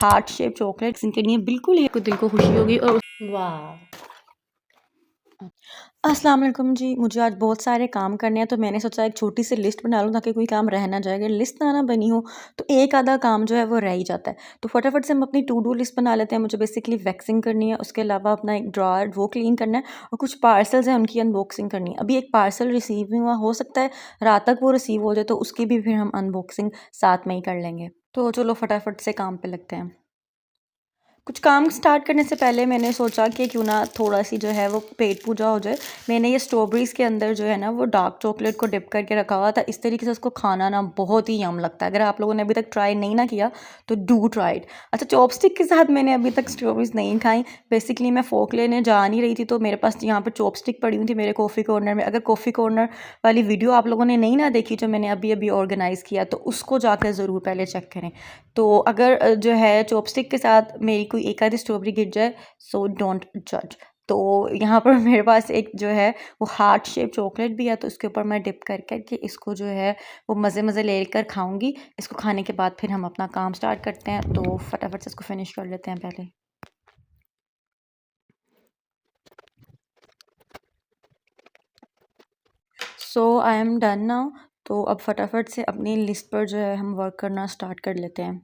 Heart shape chocolates इनके लिए बिल्कुल ही दिल को खुशी होगी। और वाह, अस्सलाम वालेकुम जी। मुझे आज बहुत सारे काम करने हैं, तो मैंने सोचा एक छोटी सी लिस्ट बना लूँ ताकि कोई काम रह ना जाए। अगर लिस्ट ना बनी हो तो एक आधा काम जो है वो रह ही जाता है। तो फटाफट से हम अपनी टू डू लिस्ट बना लेते हैं। मुझे बेसिकली वैक्सिंग करनी है, उसके अलावा अपना एक ड्रॉअर वो क्लीन करना है और कुछ पार्सल्स हैं उनकी अनबॉक्सिंग करनी है। अभी एक पार्सल रिसीव नहीं हुआ, हो सकता है रात तक वो रिसीव हो जाए, तो उसकी भी फिर हम अनबॉक्सिंग साथ में ही कर लेंगे। तो चलो फटाफट से काम पे लगते हैं। कुछ काम स्टार्ट करने से पहले मैंने सोचा कि क्यों ना थोड़ा सी जो है वो पेट पूजा हो जाए। मैंने ये स्ट्रॉबेरीज़ के अंदर जो है ना वो डार्क चॉकलेट को डिप करके रखा हुआ था। इस तरीके से उसको खाना ना बहुत ही यम लगता है। अगर आप लोगों ने अभी तक ट्राई नहीं ना किया तो डू ट्राई इट। अच्छा, चॉपस्टिक के साथ मैंने अभी तक स्ट्रॉबेरीज़ नहीं खाई। बेसिकली मैं फोक लेने जा नहीं रही थी, तो मेरे पास यहाँ पर चॉपस्टिक पड़ी हुई थी मेरे कॉफ़ी कॉर्नर में। अगर कॉफ़ी कॉर्नर वाली वीडियो आप लोगों ने नहीं ना देखी जो मैंने अभी अभी ऑर्गेनाइज़ किया, तो उसको जाकर ज़रूर पहले चेक करें। तो अगर जो है चॉपस्टिक के साथ मेरी कोई एक आधी स्ट्रॉबेरी गिर जाए, सो डोंट जज। तो यहाँ पर मेरे पास एक जो है वो हार्ट शेप चॉकलेट भी है, तो इसके ऊपर मैं डिप कर कर के इसको जो है वो मज़े मज़े लेकर खाऊंगी। इसको खाने के बाद फिर हम अपना काम स्टार्ट करते हैं। तो फटाफट से इसको फिनिश कर लेते हैं पहले। सो आई एम डन नाउ। तो अब फटाफट से अपनी लिस्ट पर जो है हम वर्क करना स्टार्ट कर लेते हैं।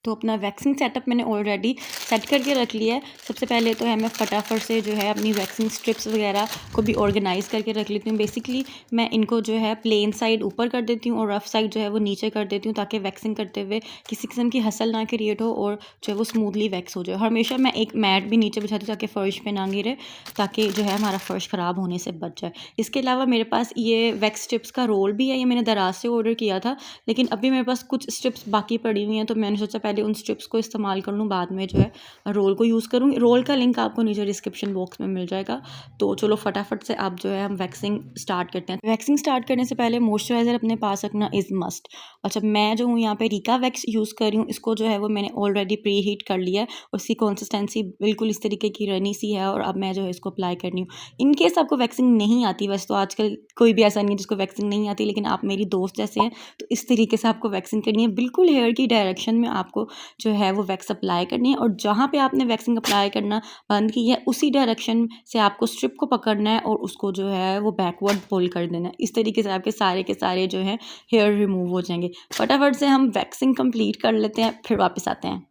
तो अपना वैक्सिंग सेटअप मैंने ऑलरेडी सेट करके रख लिया है। सबसे पहले तो है मैं फटाफट से जो है अपनी वैक्सिंग स्ट्रिप्स वगैरह को भी ऑर्गेनाइज़ करके रख लेती हूँ। बेसिकली मैं इनको जो है प्लेन साइड ऊपर कर देती हूँ और रफ साइड जो है वो नीचे कर देती हूँ, ताकि वैक्सिंग करते हुए किसी किस्म की हसल ना क्रिएट हो और जो है वो स्मूथली वैक्स हो जाए। हमेशा मैं एक मैट भी नीचे बिछाती हूँ ताकि फ़र्श पे ना गिरे, ताकि जो है हमारा फ़र्श ख़राब होने से बच जाए। इसके अलावा मेरे पास ये वैक्स स्ट्रिप्स का रोल भी है। ये मैंने दराज से ऑर्डर किया था, लेकिन अभी मेरे पास कुछ स्ट्रिप्स बाकी पड़ी हुई हैं, तो मैंने सोचा पहले उन स्ट्रिप्स को इस्तेमाल कर लूँ, बाद में जो है रोल को यूज़ करूँगी। रोल का लिंक आपको नीचे डिस्क्रिप्शन बॉक्स में मिल जाएगा। तो चलो फटाफट से अब जो है हम वैक्सिंग स्टार्ट करते हैं। वैक्सिंग स्टार्ट करने से पहले मॉइस्चराइज़र अपने पास रखना इज़ मस्ट। अच्छा, मैं जो हूँ यहाँ पे रिका वैक्स यूज़ कर रही हूँ। इसको जो है वो मैंने ऑलरेडी प्री हीट कर लिया है और इसकी कंसिस्टेंसी बिल्कुल इस तरीके की रनी सी है, और अब मैं जो है इसको अप्लाई कर रही हूँ। इन केस आपको वैक्सिंग नहीं आती, वैसे तो आजकल कोई भी ऐसा नहीं है जिसको वैक्सिंग नहीं आती, लेकिन आप मेरी दोस्त जैसे हैं, तो इस तरीके से आपको वैक्सिंग करनी है। बिल्कुल हेयर की डायरेक्शन में आपको जो है वो वैक्स अप्लाई करनी है, और जहाँ पे आपने वैक्सिंग अप्लाई करना बंद की है उसी डायरेक्शन से आपको स्ट्रिप को पकड़ना है और उसको जो है वो बैकवर्ड पुल कर देना है। इस तरीके से आपके सारे के सारे जो है हेयर रिमूव हो जाएंगे। फटाफट से हम वैक्सिंग कंप्लीट कर लेते हैं, फिर वापस आते हैं।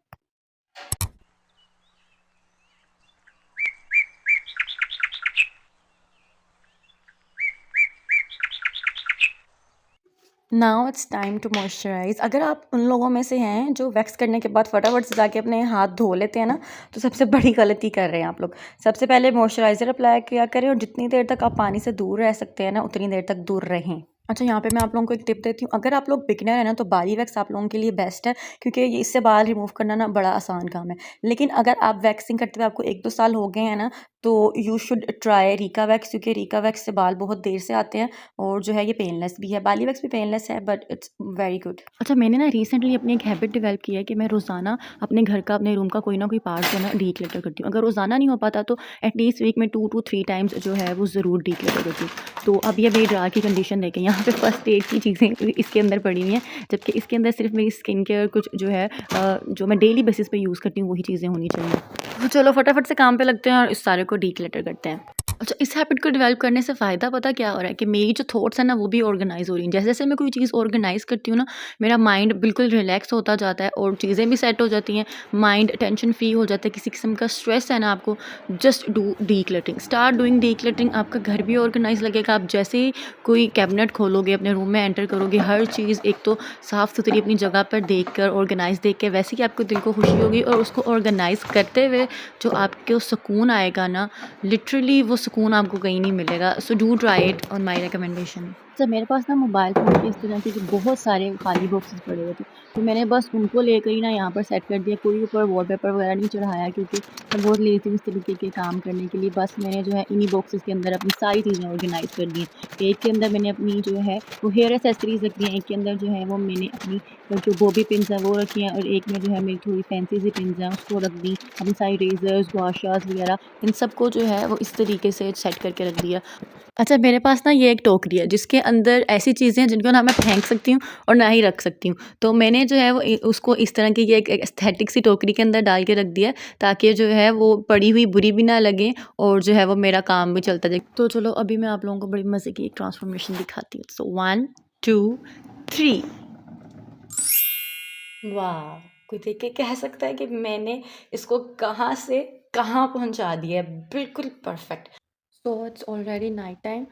Now it's time to moisturise. अगर आप उन लोगों में से हैं जो वैक्स करने के बाद फटाफट से जाके अपने हाथ धो लेते हैं ना, तो सबसे बड़ी गलती कर रहे हैं आप लोग। सबसे पहले मॉइस्चराइज़र अप्लाई किया करें, और जितनी देर तक आप पानी से दूर रह सकते हैं ना उतनी देर तक दूर रहें। अच्छा, यहाँ पे मैं आप लोगों को एक टिप देती हूँ। अगर आप लोग बिगिनर हैं ना, तो बाली वैक्स आप लोगों के लिए बेस्ट है, क्योंकि ये इससे बाल रिमूव करना ना बड़ा आसान काम है। लेकिन अगर आप वैक्सिंग करते हुए आपको 1-2 साल हो गए हैं ना, तो you should try Rica wax, क्योंकि रिका वैक्स से बाल बहुत देर से आते हैं और जो है ये पेनलेस भी है। बाली वैक्स भी पेनलेस है, बट इट्स वेरी गुड। अच्छा, मैंने ना रिसेंटली अपनी एक हैबिट डेवलप की है कि मैं रोज़ाना अपने घर का, अपने रूम का कोई ना कोई पार्ट जो है ना डीक्लटर करती हूँ। अगर रोज़ाना नहीं हो पाता तो एटलीस्ट वीक में 2 to 3 टाइम्स जो है वो ज़रूर डीक्लटर करती हूँ। तो अब ये मेरी ड्रा की कंडीशन देखें, यहाँ पे फर्स्ट एड की चीज़ें इसके अंदर पड़ी हुई हैं, जबकि इसके अंदर सिर्फ मेरी स्किन केयर कुछ जो है जो मैं डेली बेसिस पे यूज़ करती हूँ वही चीज़ें होनी चाहिए। तो चलो फटाफट से काम पे लगते हैं और इस सारे को डीक्लटर करते हैं। अच्छा, इस हैबिट को डेवलप करने से फ़ायदा पता क्या हो रहा है कि मेरी जो थॉट्स हैं ना वो भी ऑर्गेनाइज़ हो रही हैं। जैसे-जैसे मैं कोई चीज़ ऑर्गेनाइज़ करती हूँ ना, मेरा माइंड बिल्कुल रिलैक्स होता जाता है और चीज़ें भी सेट हो जाती हैं। माइंड टेंशन फ्री हो जाता है। किसी किस्म का स्ट्रेस है ना आपको, just do decluttering, start doing decluttering. आपका घर भी ऑर्गेनाइज़ लगेगा। आप जैसे ही कोई कैबिनेट खोलोगे, अपने रूम में एंटर करोगे, हर चीज़ एक तो साफ़-सुथरी अपनी जगह पर देखकर, ऑर्गेनाइज़ देख के, वैसे ही आपको दिल को खुशी होगी, और उसको ऑर्गेनाइज़ करते हुए जो आपको सुकून आएगा ना, लिटरली वो सुकून आपको कहीं नहीं मिलेगा। So do try it on my recommendation. अच्छा, मेरे पास ना मोबाइल फ़ोन के इस तरह के जो बहुत सारे खाली बॉक्सेस पड़े हुए थे, तो मैंने बस उनको लेकर ही ना यहाँ पर सेट कर दिया। कोई ऊपर वॉलपेपर वगैरह नहीं चढ़ाया, क्योंकि मैं बहुत लेज़ी हूँ इस तरीके के काम करने के लिए। बस मैंने जो है इन्हीं बॉक्सेस के अंदर अपनी सारी चीज़ें ऑर्गेनाइज़ कर दी हैं। एक के अंदर मैंने अपनी जो है वो हेयर एक्सेसरीज़ रख दी हैं, एक के अंदर जो है वो मैंने अपनी जो बॉबी पिन्स हैं वो रखी हैं, और एक में जो है मेरी थोड़ी फैंसी सी पिन्स हैं उसको रख दी। अपनी सारी रेज़र्स, गुआशास वगैरह इन सबको जो है वो इस तरीके से सेट करके रख दिया। अच्छा, मेरे पास ना ये एक टोकरी है जिसके अंदर ऐसी चीज़ें हैं जिनको ना मैं फेंक सकती हूँ और ना ही रख सकती हूँ। तो मैंने जो है वो उसको इस तरह की ये एक एस्थेटिक सी टोकरी के अंदर डाल के रख दिया है, ताकि जो है वो पड़ी हुई बुरी भी ना लगे और जो है वो मेरा काम भी चलता जाए। तो चलो अभी मैं आप लोगों को बड़ी मज़े की एक ट्रांसफॉर्मेशन दिखाती हूँ। सो 1 2 3। वाह! कोई देख के कह सकता है कि मैंने इसको कहाँ से कहाँ पहुँचा दिया है, बिल्कुल perfect. So it's already night time,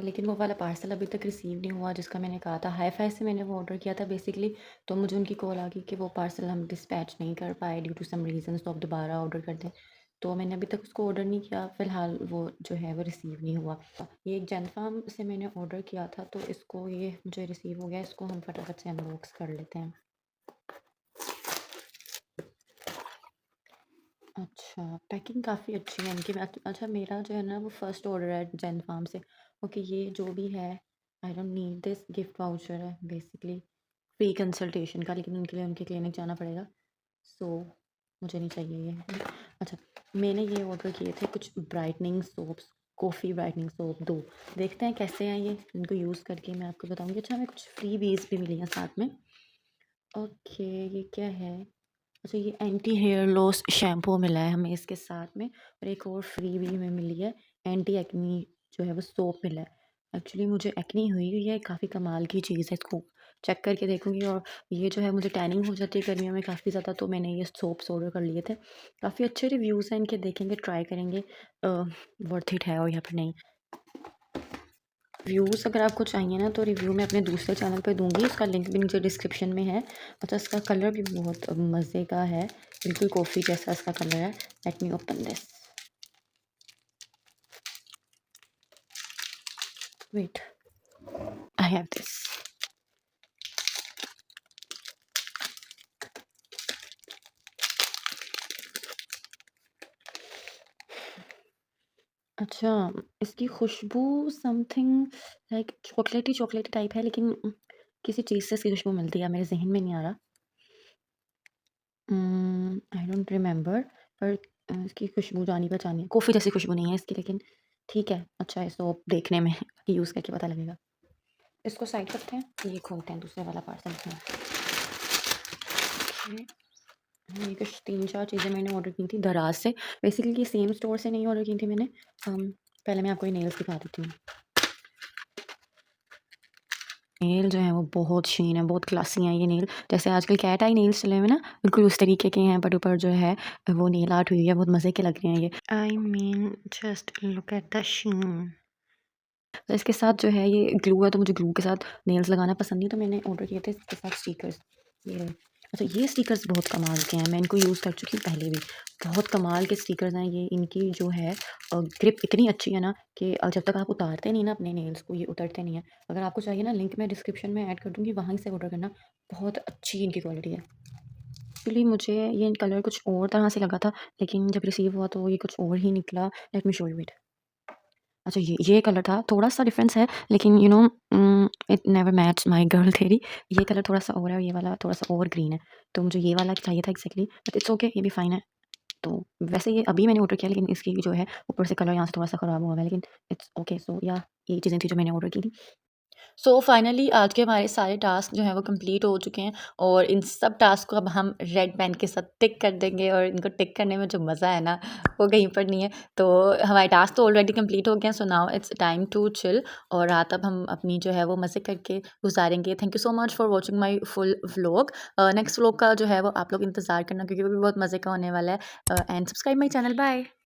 लेकिन वो वाला पार्सल अभी तक रिसीव नहीं हुआ जिसका मैंने कहा था। हाई-फाई से मैंने वो ऑर्डर किया था बेसिकली, तो मुझे उनकी कॉल आ गई कि वो पार्सल हम डिस्पैच नहीं कर पाए ड्यू टू सम रीज़न्स, तो आप दोबारा ऑर्डर कर दें। तो मैंने अभी तक उसको ऑर्डर नहीं किया, फ़िलहाल वो जो है वो रिसीव नहीं हुआ। ये एक जैन फार्म से मैंने ऑर्डर किया था, तो इसको ये मुझे रिसीव हो गया, इसको हम फटाफट से अनबॉक्स कर लेते हैं। अच्छा, पैकिंग काफ़ी अच्छी है इनकी। अच्छा, मेरा जो है ना वो फर्स्ट ऑर्डर है जैन फार्म से। ओके, ये जो भी है, I don't need this, gift voucher है बेसिकली फ्री कंसल्टेशन का, लेकिन उनके लिए उनके क्लिनिक जाना पड़ेगा, सो मुझे नहीं चाहिए ये। अच्छा, मैंने ये ऑर्डर किए थे कुछ brightening soaps, coffee brightening soap 2। देखते हैं कैसे हैं ये, इनको यूज़ करके मैं आपको बताऊँगी। अच्छा, हमें कुछ फ्री बीज भी मिली हैं साथ में। ओके, ये क्या है? अच्छा, ये एंटी हेयर लॉस शैम्पू मिला है हमें इसके साथ में, और एक और फ्री भी हमें मिली है एंटी एक्नी जो है वो सोप मिला है। एक्चुअली मुझे एक्नी हुई हुई है, काफ़ी कमाल की चीज़ है, इसको चेक करके देखूँगी। और ये जो है मुझे टैनिंग हो जाती है गर्मियों में काफ़ी ज़्यादा, तो मैंने ये सोप्स ऑर्डर कर लिए थे। काफ़ी अच्छे रिव्यूज़ हैं इनके, देखेंगे ट्राई करेंगे वर्थ इट है और या फिर नहीं। व्यूज़ अगर आपको चाहिए ना, तो रिव्यू मैं अपने दूसरे चैनल पे दूँगी, उसका लिंक भी नीचे डिस्क्रिप्शन में है। अच्छा, इसका कलर भी बहुत मज़े का है, बिल्कुल कॉफ़ी जैसा इसका कलर है। Let me open this. Wait, I have this. अच्छा, इसकी खुशबू समथिंग लाइक चॉकलेटी टाइप है, लेकिन किसी चीज़ से इसकी खुशबू मिलती है, मेरे ज़हन में नहीं आ रहा। आई डोंट रिमेंबर, पर इसकी खुशबू जानी-पहचानी है। कॉफ़ी जैसी खुशबू नहीं है इसकी, लेकिन ठीक है, अच्छा है, सो देखने में यूज़ करके पता लगेगा। इसको साइड करते हैं, ये खोलते हैं दूसरे वाला पार्सल में। ये कुछ 3-4 चीज़ें मैंने ऑर्डर की थी दराज़ से। बेसिकली ये सेम स्टोर से नहीं ऑर्डर की थी मैंने। पहले मैं आपको ये नेल्स दिखा देती हूँ। नेल जो हैं वो बहुत शीन है, बहुत क्लासी हैं ये नेल। जैसे आजकल कैट आई नेल्स चले हुए हैं ना, बिल्कुल उस तरीके के हैं, बट ऊपर जो है वो नेल आर्ट हुई है, बहुत मज़े के लग रहे हैं ये। I mean just look at the sheen. तो इसके साथ जो है ये ग्लू है, तो मुझे ग्लू के साथ नेल्स लगाना पसंद नहीं, तो मैंने ऑर्डर किए थे इसके साथ स्टिकर्स, ये रहे। अच्छा, ये स्टिकर्स बहुत कमाल के हैं, मैं इनको यूज़ कर चुकी हूँ पहले भी। बहुत कमाल के स्टिकर्स हैं ये, इनकी जो है ग्रिप इतनी अच्छी है ना कि जब तक आप उतारते नहीं ना अपने नेल्स को, ये उतरते नहीं हैं। अगर आपको चाहिए ना, लिंक मैं डिस्क्रिप्शन में ऐड कर दूँगी, वहीं से ऑर्डर करना। बहुत अच्छी इनकी क्वालिटी है। एक्चुअली मुझे ये कलर कुछ और तरह से लगा था, लेकिन जब रिसीव हुआ तो ये कुछ और ही निकला। Let me show you it. अच्छा, ये कलर था, थोड़ा-सा डिफ़रेंस है, लेकिन it never match my girl theory. ये कलर थोड़ा-सा और है और ये वाला थोड़ा-सा और ग्रीन है। तो मुझे ये वाला चाहिए था एक्ज़ैक्टली, बट इट्स ओके, ये भी फ़ाइन है। तो वैसे ये अभी मैंने ऑर्डर किया, लेकिन इसकी जो है ऊपर से कलर यहाँ से थोड़ा-सा ख़राब हुआ है, लेकिन इट्स ओके। सो या ये चीज़ें थी जो मैंने ऑर्डर की थी। सो फाइनली आज के हमारे सारे टास्क जो हैं वो कंप्लीट हो चुके हैं, और इन सब टास्क को अब हम रेड पेन के साथ टिक कर देंगे, और इनको टिक करने में जो मज़ा है ना, वो कहीं पर नहीं है। तो हमारे टास्क तो ऑलरेडी कंप्लीट हो गए हैं, so now it's time to chill, और रात अब हम अपनी जो है वो मज़े करके गुजारेंगे। Thank you so much for watching my full vlog. Next vlog का जो है वो आप लोग इंतज़ार करना, क्योंकि वो भी बहुत मज़े का होने वाला है। And subscribe my channel. Bye.